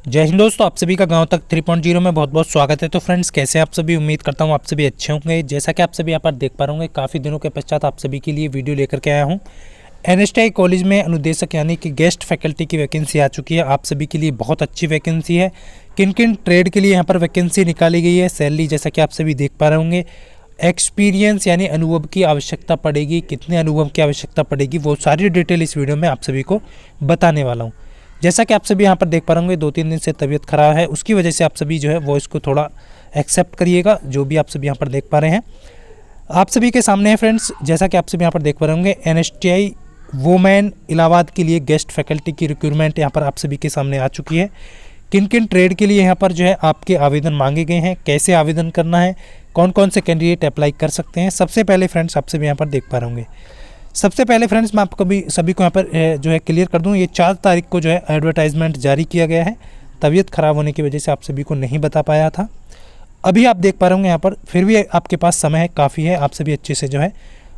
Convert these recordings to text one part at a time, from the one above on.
जय हिंद दोस्तों, आप सभी का गांव तक 3.0 में बहुत बहुत स्वागत है। तो फ्रेंड्स, कैसे हैं आप सभी? उम्मीद करता हूं आप सभी अच्छे होंगे। जैसा कि आप सभी यहाँ पर देख पा रहे होंगे, काफ़ी दिनों के पश्चात आप सभी के लिए वीडियो लेकर के आया हूं। एनएसटीआई कॉलेज में अनुदेशक यानी कि गेस्ट फैकल्टी की वैकेंसी आ चुकी है। आप सभी के लिए बहुत अच्छी वैकेंसी है। किन किन ट्रेड के लिए यहाँ पर वैकेंसी निकाली गई है, सैलरी जैसा कि आप सभी देख पा रहे होंगे, एक्सपीरियंस यानी अनुभव की आवश्यकता पड़ेगी, कितने अनुभव की आवश्यकता पड़ेगी, वो सारी डिटेल इस वीडियो में आप सभी को बताने वाला हूँ। जैसा कि आप सभी यहाँ पर देख पा रहे होंगे, 2-3 दिन से तबीयत खराब है, उसकी वजह से आप सभी जो है वॉइस को थोड़ा एक्सेप्ट करिएगा, जो भी आप सभी यहाँ पर देख पा रहे हैं। आप सभी के सामने है फ्रेंड्स, जैसा कि आप सभी यहाँ पर देख पा रहे होंगे, एनएसटीआई वुमेन इलाहाबाद के लिए गेस्ट फैकल्टी की रिक्रूटमेंट यहाँ पर आप सभी के सामने आ चुकी है। किन किन ट्रेड के लिए यहाँ पर जो है आपके आवेदन मांगे गए हैं, कैसे आवेदन करना है, कौन कौन से कैंडिडेट अप्लाई कर सकते हैं, सबसे पहले फ्रेंड्स आप सभी यहाँ पर देख पा रहे होंगे। सबसे पहले फ्रेंड्स मैं आपको भी सभी को यहाँ पर जो है क्लियर कर दूँ, ये 4 तारीख को जो है एडवर्टाइजमेंट जारी किया गया है। तबीयत ख़राब होने की वजह से आप सभी को नहीं बता पाया था। अभी आप देख पा रहे होंगे यहाँ पर, फिर भी आपके पास समय है, काफ़ी है। आप सभी अच्छे से जो है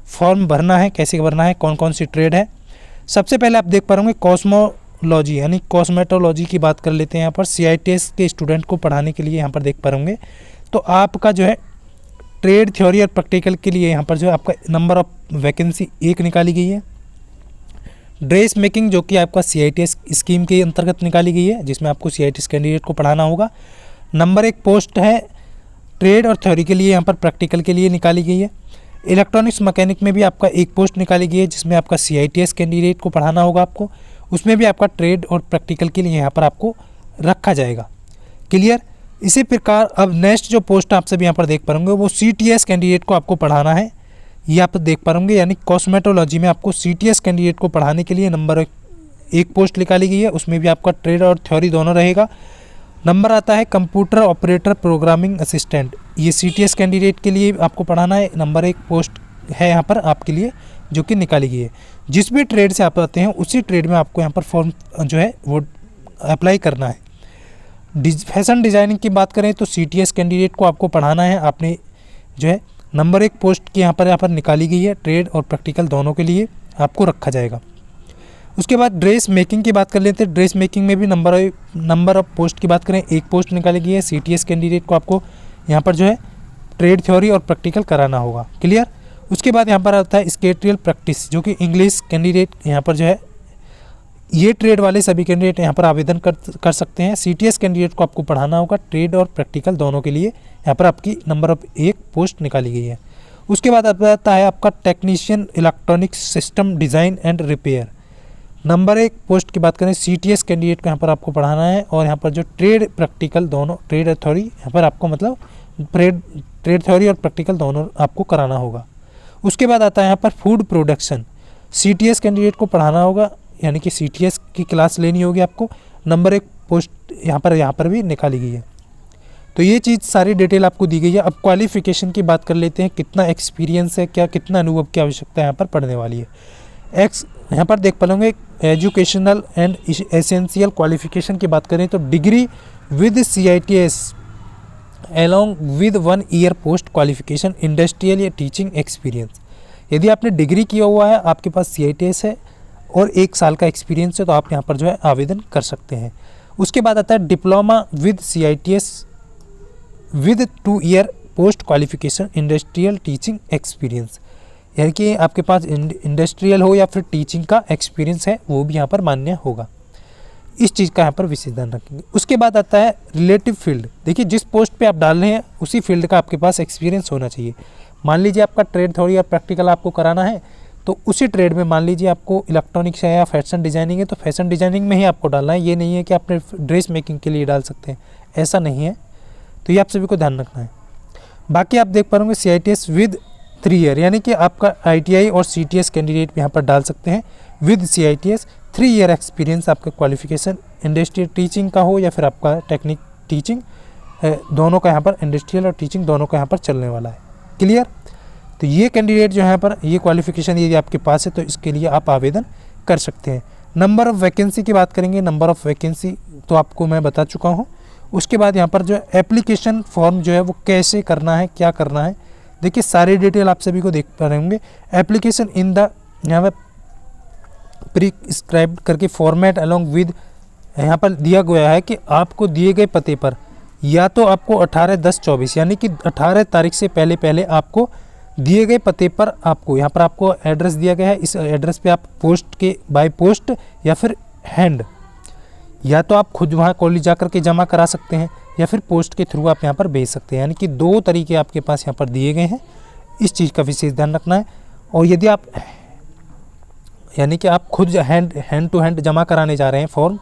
फॉर्म भरना है, कैसे भरना है, कौन कौन सी ट्रेड है। सबसे पहले आप देख पा रहे होंगे कॉस्मोलॉजी यानी कॉस्मेटोलॉजी की बात कर लेते हैं। यहाँ पर CITS के स्टूडेंट को पढ़ाने के लिए यहाँ पर देख पा रहे होंगे, तो आपका जो है ट्रेड थ्योरी और प्रैक्टिकल के लिए यहाँ पर जो है आपका नंबर ऑफ वैकेंसी 1 निकाली गई है। ड्रेस मेकिंग जो कि आपका CITS स्कीम के अंतर्गत निकाली गई है, जिसमें आपको CITS कैंडिडेट को पढ़ाना होगा। नंबर 1 पोस्ट है ट्रेड और थ्योरी के लिए, यहाँ पर प्रैक्टिकल के लिए निकाली गई है। इलेक्ट्रॉनिक्स मैकेनिक में भी आपका 1 पोस्ट निकाली गई है, जिसमें आपका CITS कैंडिडेट को पढ़ाना होगा आपको। उसमें भी आपका ट्रेड और प्रैक्टिकल के लिए यहाँ पर आपको रखा जाएगा। क्लियर। इसी प्रकार अब नेक्स्ट जो पोस्ट आप सभी यहाँ पर देख पाएंगे, वो CTS कैंडिडेट को आपको पढ़ाना है। ये आप देख पाएंगे, यानी कॉस्मेटोलॉजी में आपको CTS कैंडिडेट को पढ़ाने के लिए नंबर 1 पोस्ट निकाली गई है। उसमें भी आपका ट्रेड और थ्योरी दोनों रहेगा। नंबर आता है कंप्यूटर ऑपरेटर प्रोग्रामिंग असिस्टेंट, ये CTS कैंडिडेट के लिए आपको पढ़ाना है। नंबर 1 पोस्ट है यहाँ पर आपके लिए, जो कि निकाली गई है। जिस भी ट्रेड से आप आते हैं उसी ट्रेड में आपको यहाँ पर फॉर्म जो है वो अप्लाई करना है। फैशन डिज़ाइनिंग की बात करें तो CTS कैंडिडेट को आपको पढ़ाना है। आपने जो है नंबर 1 पोस्ट की यहाँ पर निकाली गई है, ट्रेड और प्रैक्टिकल दोनों के लिए आपको रखा जाएगा। उसके बाद ड्रेस मेकिंग की बात कर लेते हैं। ड्रेस मेकिंग में भी नंबर ऑफ पोस्ट की बात करें, 1 पोस्ट निकाली गई है। CTS कैंडिडेट को आपको यहाँ पर जो है ट्रेड थ्योरी और प्रैक्टिकल कराना होगा। क्लियर। उसके बाद यहाँ पर आता है स्केट्रियल प्रैक्टिस, जो कि इंग्लिश कैंडिडेट यहाँ पर जो है, ये ट्रेड वाले सभी कैंडिडेट यहाँ पर आवेदन कर सकते हैं। CTS कैंडिडेट को आपको पढ़ाना होगा, ट्रेड और प्रैक्टिकल दोनों के लिए यहाँ पर आपकी नंबर ऑफ 1 पोस्ट निकाली गई है। उसके बाद आता है आपका technician electronics system design and repair. Number 1 post की बात करें, CTS कैंडिडेट को यहाँ पर आपको पढ़ाना है, और यहाँ पर जो ट्रेड प्रैक्टिकल दोनों, ट्रेड और थ्योरी यहाँ पर आपको मतलब ट्रेड थ्योरी और प्रैक्टिकल दोनों आपको कराना होगा। उसके बाद आता है यहाँ पर फूड प्रोडक्शन, CTS कैंडिडेट को पढ़ाना होगा, यानी कि CTS की क्लास लेनी होगी आपको। नंबर 1 पोस्ट यहाँ पर भी निकाली गई है। तो ये चीज़ सारी डिटेल आपको दी गई है। अब क्वालिफ़िकेशन की बात कर लेते हैं, कितना एक्सपीरियंस है, क्या कितना अनुभव की आवश्यकता यहाँ पर पढ़ने वाली है। यहाँ पर देख पाओगे एजुकेशनल एंड एसेंशियल क्वालिफ़िकेशन की बात करें तो degree with CITS along with 1 year post qualification industrial या टीचिंग एक्सपीरियंस। यदि आपने डिग्री किया हुआ है, आपके पास CITS है और 1 साल का एक्सपीरियंस है, तो आप यहाँ पर जो है आवेदन कर सकते हैं। उसके बाद आता है diploma with CITS with 2 year post qualification industrial teaching experience, यानी कि आपके पास इंडस्ट्रियल हो या फिर टीचिंग का एक्सपीरियंस है, वो भी यहाँ पर मान्य होगा। इस चीज़ का यहाँ पर विशेष ध्यान रखेंगे। उसके बाद आता है रिलेटिव फील्ड। देखिए, जिस पोस्ट पे आप डाल रहे हैं उसी फील्ड का आपके पास एक्सपीरियंस होना चाहिए। मान लीजिए आपका ट्रेड थ्योरी या प्रैक्टिकल आपको कराना है, तो उसी ट्रेड में मान लीजिए आपको इलेक्ट्रॉनिक्स है या फैशन डिज़ाइनिंग है, तो फैशन डिज़ाइनिंग में ही आपको डालना है। ये नहीं है कि आपने ड्रेस मेकिंग के लिए डाल सकते हैं, ऐसा नहीं है। तो ये आप सभी को ध्यान रखना है। बाकी आप देख पा रहे होंगे CITS विद 3 ईयर, यानी कि आपका ITI और CTS कैंडिडेट यहाँ पर डाल सकते हैं विद CITS 3 ईयर एक्सपीरियंस। आपका क्वालिफिकेशन इंडस्ट्रियल टीचिंग का हो या फिर आपका टेक्निक टीचिंग, दोनों का यहाँ पर इंडस्ट्रियल और टीचिंग दोनों का यहाँ पर चलने वाला है। क्लियर। तो ये कैंडिडेट जो है यहाँ पर, ये क्वालिफिकेशन यदि आपके पास है तो इसके लिए आप आवेदन कर सकते हैं। नंबर ऑफ़ वैकेंसी की बात करेंगे। नंबर ऑफ़ वैकेंसी तो आपको मैं बता चुका हूँ। उसके बाद यहाँ पर जो एप्लीकेशन फॉर्म जो है वो कैसे करना है, क्या करना है, देखिए सारी डिटेल आप सभी को देख पा रहे होंगे। एप्लीकेशन इन द यहाँ पर प्रिस्क्राइब्ड करके फॉर्मेट अलॉन्ग विद यहाँ पर दिया गया है कि आपको दिए गए पते पर या तो आपको 18/10/24 यानी कि 18 तारीख से पहले पहले आपको दिए गए पते पर आपको यहाँ पर आपको एड्रेस दिया गया है, इस एड्रेस पे आप पोस्ट के बाय पोस्ट या फिर हैंड या तो आप खुद वहाँ कॉलेज जा कर के जमा करा सकते हैं या फिर पोस्ट के थ्रू आप यहाँ पर भेज सकते हैं। यानी कि 2 तरीके आपके पास यहाँ पर दिए गए हैं, इस चीज़ का विशेष ध्यान रखना है। और यदि आप यानी कि आप खुद हैंड टू हैंड जमा कराने जा रहे हैं फॉर्म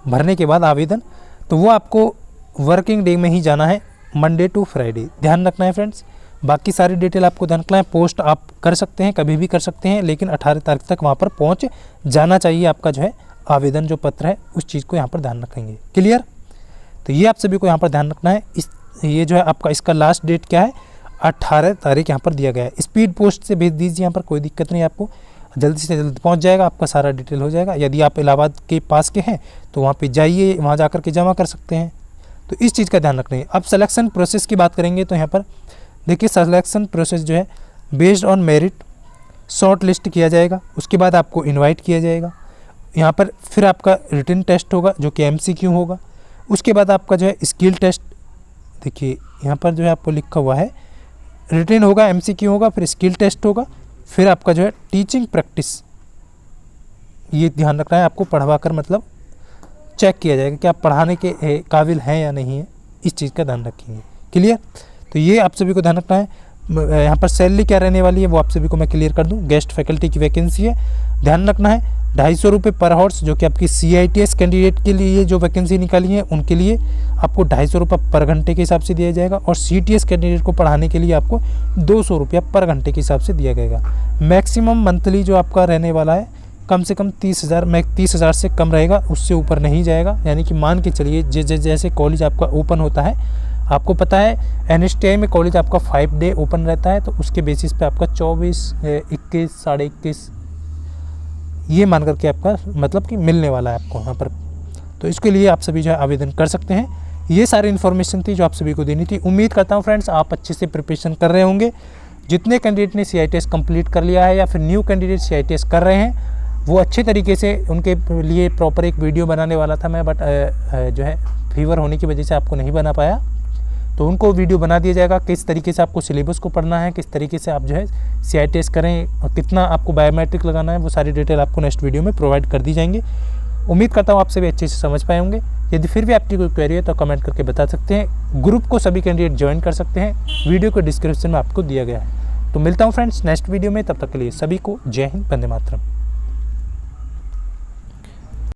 भरने के बाद आवेदन, तो वो आपको वर्किंग डे में ही जाना है, मंडे टू फ्राइडे, ध्यान रखना है फ्रेंड्स। बाकी सारी डिटेल आपको ध्यान रखना है। पोस्ट आप कर सकते हैं, कभी भी कर सकते हैं, लेकिन 18 तारीख तक वहाँ पर पहुँच जाना चाहिए आपका जो है आवेदन जो पत्र है, उस चीज़ को यहाँ पर ध्यान रखेंगे। क्लियर? तो ये आप सभी को यहाँ पर ध्यान रखना है। ये जो है आपका इसका लास्ट डेट क्या है, 18 तारीख यहाँ पर दिया गया है। स्पीड पोस्ट से भेज दीजिए, यहाँ पर कोई दिक्कत नहीं, आपको जल्दी से जल्दी पहुँच जाएगा, आपका सारा डिटेल हो जाएगा। यदि आप इलाहाबाद के पास के हैं तो वहाँ पे जाइए, वहाँ जा कर के जमा कर सकते हैं। तो इस चीज़ का ध्यान रखना है। अब सिलेक्शन प्रोसेस की बात करेंगे तो यहाँ पर देखिए सिलेक्शन प्रोसेस जो है based on merit short list किया जाएगा, उसके बाद आपको इनवाइट किया जाएगा। यहाँ पर फिर आपका रिटन टेस्ट होगा जो कि MCQ होगा। उसके बाद आपका जो है स्किल टेस्ट, देखिए यहाँ पर जो है आपको लिखा हुआ है रिटन होगा, MCQ होगा, फिर स्किल टेस्ट होगा, फिर आपका जो है टीचिंग प्रैक्टिस, ये ध्यान रखना है आपको, पढ़वा कर मतलब चेक किया जाएगा कि आप पढ़ाने के काबिल हैं या नहीं है, इस चीज़ का ध्यान रखेंगे। क्लियर? तो ये आप सभी को ध्यान रखना है। यहाँ पर सैलरी क्या रहने वाली है वो आप सभी को मैं क्लियर कर दूँ। गेस्ट फैकल्टी की वैकेंसी है, ध्यान रखना है 250 रुपये पर हॉर्स, जो कि आपकी CITS कैंडिडेट के लिए जो वैकेंसी निकाली है उनके लिए आपको 250 रुपये पर घंटे के हिसाब से दिया जाएगा, और CTS कैंडिडेट को पढ़ाने के लिए आपको 200 रुपया पर घंटे के हिसाब से दिया जाएगा। मैक्सिमम मंथली जो आपका रहने वाला है कम से कम 30,000, 30,000 से कम रहेगा, उससे ऊपर नहीं जाएगा। यानी कि मान के चलिए जैसे कॉलेज आपका ओपन होता है, आपको पता है NSTI में कॉलेज आपका 5 डे ओपन रहता है, तो उसके बेसिस पे आपका 24, 21, 21.5 ये मान करके आपका मतलब कि मिलने वाला है आपको यहाँ पर। तो इसके लिए आप सभी जो है आवेदन कर सकते हैं। ये सारी इन्फॉर्मेशन थी जो आप सभी को देनी थी। उम्मीद करता हूँ फ्रेंड्स आप अच्छे से प्रिपरेशन कर रहे होंगे। जितने कैंडिडेट ने CITS कंप्लीट कर लिया है या फिर न्यू कैंडिडेट CITS कर रहे हैं, वो अच्छे तरीके से उनके लिए प्रॉपर एक वीडियो बनाने वाला था मैं, बट जो है फीवर होने की वजह से आपको नहीं बना पाया, तो उनको वीडियो बना दिया जाएगा किस तरीके से आपको सिलेबस को पढ़ना है, किस तरीके से आप जो है CITS करें और कितना आपको बायोमेट्रिक लगाना है, वो सारी डिटेल आपको नेक्स्ट वीडियो में प्रोवाइड कर दी जाएंगी। उम्मीद करता हूँ आप सभी अच्छे से समझ पाए होंगे। यदि फिर भी आपकी कोई क्वेरी है तो कमेंट करके बता सकते हैं। ग्रुप को सभी कैंडिडेट ज्वाइन कर सकते हैं, वीडियो को डिस्क्रिप्शन में आपको दिया गया है। तो मिलता हूँ फ्रेंड्स नेक्स्ट वीडियो में, तब तक के लिए सभी को जय हिंद, वंदे मातरम।